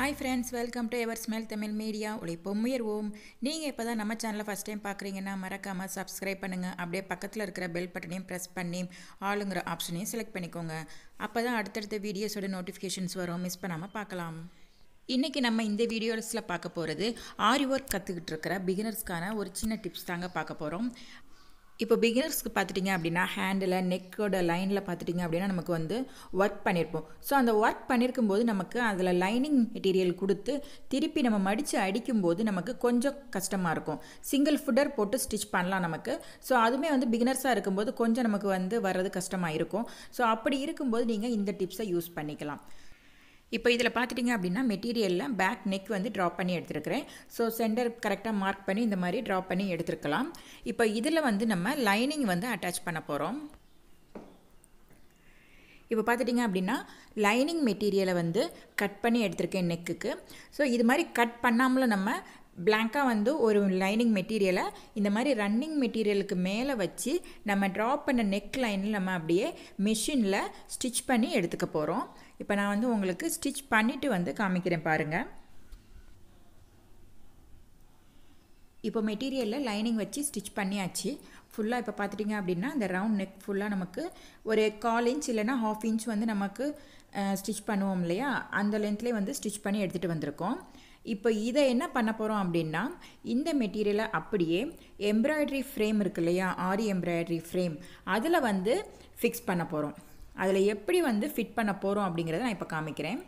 Hi friends, welcome to Ever Smell Tamil Media. உழைப்போம் முயர்வோம். நீங்கள் இப்போ தான் நம்ம சேனலை ஃபஸ்ட் டைம் பார்க்குறீங்கன்னா மறக்காமல் சப்ஸ்கிரைப் பண்ணுங்கள். அப்படியே பக்கத்தில் இருக்கிற பெல் பட்டனையும் ப்ரெஸ் பண்ணி ஆளுங்கிற ஆப்ஷனையும் செலக்ட் பண்ணிக்கோங்க. அப்போ தான் அடுத்தடுத்த வீடியோஸோட நோட்டிஃபிகேஷன்ஸ் வரும், மிஸ் பண்ணாமல் பார்க்கலாம். இன்றைக்கி நம்ம இந்த வீடியோஸில் பார்க்க போகிறது ஆரி ஒர்க் கற்றுக்கிட்டு இருக்கிற பிகினர்ஸ்க்கான ஒரு சின்ன டிப்ஸ் தாங்க பார்க்க போகிறோம். இப்போ பிகினர்ஸ்க்கு பார்த்துட்டிங்க அப்படின்னா ஹேண்டில் நெக்கோட லைனில் பார்த்துட்டிங்க அப்படின்னா நமக்கு வந்து ஒர்க் பண்ணியிருப்போம். ஸோ அந்த ஒர்க் பண்ணியிருக்கும்போது நமக்கு அதில் லைனிங் மெட்டீரியல் கொடுத்து திருப்பி நம்ம மடித்து அடிக்கும்போது நமக்கு கொஞ்சம் கஷ்டமாக இருக்கும். சிங்கிள் ஃபுட்டர் போட்டு ஸ்டிச் பண்ணலாம் நமக்கு. ஸோ அதுவுமே வந்து பிகினர்ஸாக இருக்கும்போது கொஞ்சம் நமக்கு வந்து வர்றது கஷ்டமாக இருக்கும். ஸோ அப்படி இருக்கும்போது நீங்கள் இந்த டிப்ஸை யூஸ் பண்ணிக்கலாம். இப்போ இதில் பார்த்துட்டிங்க அப்படின்னா மெட்டீரியலில் பேக் நெக் வந்து ட்ராப் பண்ணி எடுத்துருக்கிறேன். ஸோ சென்டர் கரெக்டாக மார்க் பண்ணி இந்த மாதிரி ட்ராப் பண்ணி எடுத்துருக்கலாம். இப்போ இதில் வந்து நம்ம லைனிங் வந்து அட்டாச் பண்ண போகிறோம். இப்போ பார்த்துட்டிங்க அப்படின்னா லைனிங் மெட்டீரியலை வந்து கட் பண்ணி எடுத்திருக்கேன் நெக்குக்கு. ஸோ இது மாதிரி கட் பண்ணாமலும் நம்ம பிளாங்காக வந்து ஒரு லைனிங் மெட்டீரியலை இந்த மாதிரி ரன்னிங் மெட்டீரியலுக்கு மேலே வச்சு நம்ம ட்ராப் பண்ண நெக் லைனில் நம்ம அப்படியே மிஷினில் ஸ்டிச் பண்ணி எடுத்துக்க போகிறோம். இப்போ நான் வந்து உங்களுக்கு ஸ்டிச் பண்ணிவிட்டு வந்து காமிக்கிறேன் பாருங்கள். இப்போ மெட்டீரியலில் லைனிங் வச்சு ஸ்டிச் பண்ணியாச்சு ஃபுல்லாக. இப்போ பார்த்துட்டிங்க அப்படின்னா இந்த ரவுண்ட் நெக் ஃபுல்லாக நமக்கு ஒரு 1/4 இன்ச் இல்லைனா 1/2 இன்ச் வந்து நமக்கு ஸ்டிச் பண்ணுவோம் இல்லையா, அந்த லென்த்லேயே வந்து ஸ்டிச் பண்ணி எடுத்துகிட்டு வந்திருக்கோம். இப்போ இதை என்ன பண்ண போகிறோம் அப்படின்னா இந்த மெட்டீரியலை அப்படியே எம்ப்ராய்டரி ஃப்ரேம் இருக்கு இல்லையா, ஆரி எம்ப்ராய்டரி ஃப்ரேம், அதில் வந்து ஃபிக்ஸ் பண்ண போகிறோம். அதில் எப்படி வந்து ஃபிட் பண்ண போகிறோம் அப்படிங்கிறத நான் இப்போ காமிக்கிறேன்.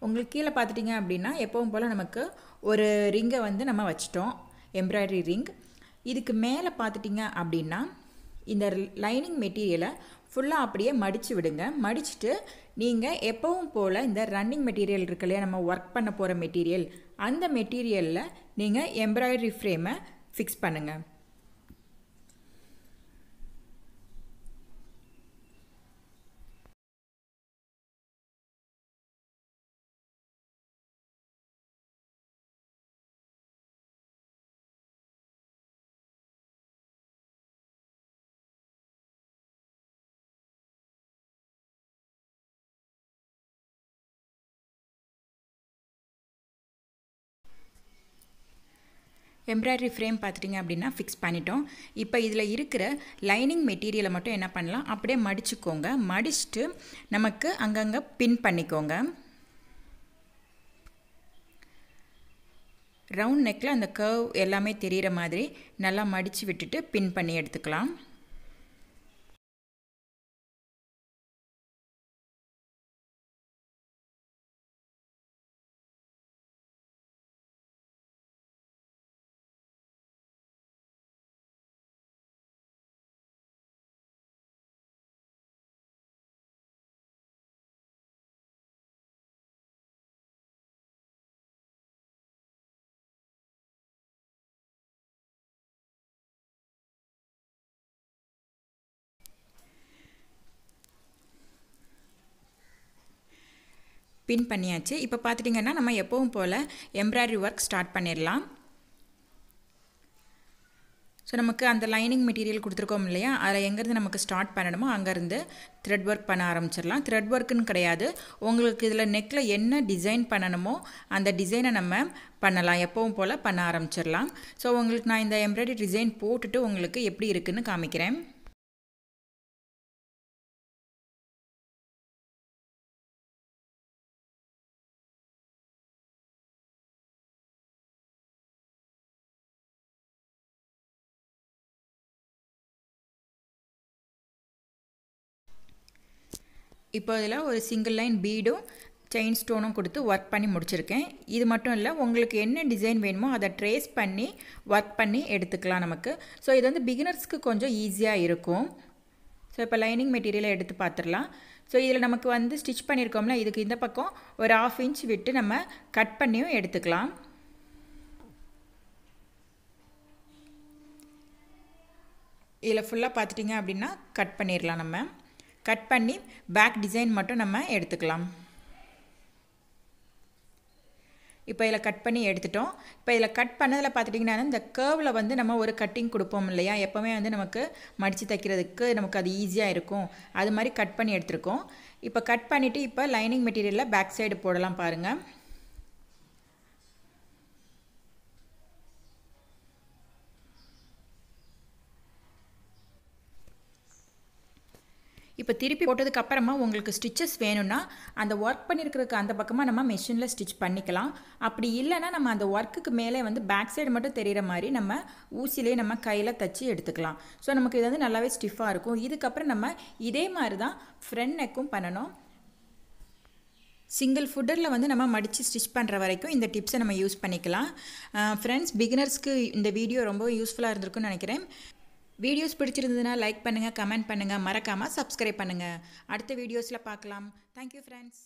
உங்களுக்கு கீழே பார்த்துட்டிங்க அப்படின்னா எப்பவும் போல் நமக்கு ஒரு ரிங்கை வந்து நம்ம வச்சிட்டோம், எம்ப்ராய்டரி ரிங். இதுக்கு மேலே பார்த்துட்டிங்க அப்படின்னா இந்த லைனிங் மெட்டீரியலை ஃபுல்லாக அப்படியே மடித்து விடுங்க. மடிச்சுட்டு நீங்கள் எப்பவும் போல் இந்த ரன்னிங் மெட்டீரியல் இருக்கு இல்லையா, நம்ம ஒர்க் பண்ண போகிற மெட்டீரியல், அந்த மெட்டீரியலில் நீங்கள் எம்ப்ராய்டரி ஃப்ரேமை ஃபிக்ஸ் பண்ணுங்கள். எம்ப்ராய்டரி ஃப்ரேம் பார்த்துட்டிங்க அப்படின்னா ஃபிக்ஸ் பண்ணிட்டோம். இப்போ இதில் இருக்கிற லைனிங் மெட்டீரியலை மட்டும் என்ன பண்ணலாம், அப்படியே மடிச்சுக்கோங்க. மடிச்சுட்டு நமக்கு அங்கங்கே பின் பண்ணிக்கோங்க. ரவுண்ட் நெக்கில் அந்த கர்வ் எல்லாமே தெரிகிற மாதிரி நல்லா மடித்து விட்டுட்டு பின் பண்ணி எடுத்துக்கலாம். பின் பண்ணியாச்சு. இப்போ பார்த்துட்டிங்கன்னா நம்ம எப்பவும் போல் எம்ப்ராய்டரி ஒர்க் ஸ்டார்ட் பண்ணிடலாம். ஸோ நமக்கு அந்த லைனிங் மெட்டீரியல் கொடுத்துருக்கோம் இல்லையா, அதில் எங்கேருந்து நமக்கு ஸ்டார்ட் பண்ணணுமோ அங்கேருந்து த்ரெட் ஒர்க் பண்ண ஆரம்பிச்சிடலாம். த்ரெட் ஒர்க்குன்னு கிடையாது, உங்களுக்கு இதில் நெக்கில் என்ன டிசைன் பண்ணணுமோ அந்த டிசைனை நம்ம பண்ணலாம், எப்பவும் போல் பண்ண ஆரம்பிச்சிடலாம். ஸோ உங்களுக்கு நான் இந்த எம்ப்ராய்டரி டிசைன் போட்டுட்டு உங்களுக்கு எப்படி இருக்குதுன்னு காமிக்கிறேன். இப்போ இதில் ஒரு சிங்கிள் லைன் பீடும் செயின் ஸ்டோனும் கொடுத்து ஒர்க் பண்ணி முடிச்சிருக்கேன். இது மட்டும் இல்லை, உங்களுக்கு என்ன டிசைன் வேணுமோ அதை ட்ரேஸ் பண்ணி ஒர்க் பண்ணி எடுத்துக்கலாம் நமக்கு. ஸோ இது வந்து பிகினர்ஸ்க்கு கொஞ்சம் ஈஸியாக இருக்கும். ஸோ இப்போ லைனிங் மெட்டீரியலை எடுத்து பார்த்துடலாம். ஸோ இதில் நமக்கு வந்து ஸ்டிச் பண்ணியிருக்கோம்ல, இதுக்கு இந்த பக்கம் ஒரு 1/2 இன்ச் விட்டு நம்ம கட் பண்ணியும் எடுத்துக்கலாம். இதில் ஃபுல்லாக பார்த்துட்டிங்க அப்படின்னா கட் பண்ணிடலாம். நம்ம கட் பண்ணி பேக் டிசைன் மட்டும் நம்ம எடுத்துக்கலாம். இப்போ இதில் கட் பண்ணி எடுத்துட்டோம். இப்போ இதில் கட் பண்ணதில் பார்த்துட்டிங்கன்னா இந்த கர்வில் வந்து நம்ம ஒரு கட்டிங் கொடுப்போம் இல்லையா, எப்போவுமே வந்து நமக்கு மடித்து தைக்கிறதுக்கு நமக்கு அது ஈஸியாக இருக்கும், அது மாதிரி கட் பண்ணி எடுத்துருக்கோம். இப்போ கட் பண்ணிவிட்டு இப்போ லைனிங் மெட்டீரியலில் பேக் சைடு போடலாம் பாருங்கள். இப்போ திருப்பி போட்டதுக்கு அப்புறமா உங்களுக்கு ஸ்டிச்சஸ் வேணும்னா அந்த ஒர்க் பண்ணியிருக்கிறதுக்கு அந்த பக்கமாக நம்ம மெஷினில் ஸ்டிச் பண்ணிக்கலாம். அப்படி இல்லைன்னா நம்ம அந்த ஒர்க்குக்கு மேலே வந்து பேக் சைடு மட்டும் தெரிகிற மாதிரி நம்ம ஊசிலே நம்ம கையில் தச்சு எடுத்துக்கலாம். ஸோ நமக்கு இது வந்து நல்லாவே ஸ்டிஃபாக இருக்கும். இதுக்கப்புறம் நம்ம இதே மாதிரி தான் ஃப்ரண்ட் நெக்கும் பண்ணணும். சிங்கிள் ஃபுட்டரில் வந்து நம்ம மடித்து ஸ்டிச் பண்ணுற வரைக்கும் இந்த டிப்ஸை நம்ம யூஸ் பண்ணிக்கலாம். ஃப்ரெண்ட்ஸ், பிகினர்ஸ்க்கு இந்த வீடியோ ரொம்ப யூஸ்ஃபுல்லாக இருந்திருக்குன்னு நினைக்கிறேன். வீடியோஸ் பிடிச்சிருந்ததுன்னா லைக் பண்ணுங்கள், கமெண்ட் பண்ணுங்கள், மறக்காமல் சப்ஸ்கிரைப் பண்ணுங்கள். அடுத்த வீடியோஸில் பார்க்கலாம். Thank you friends.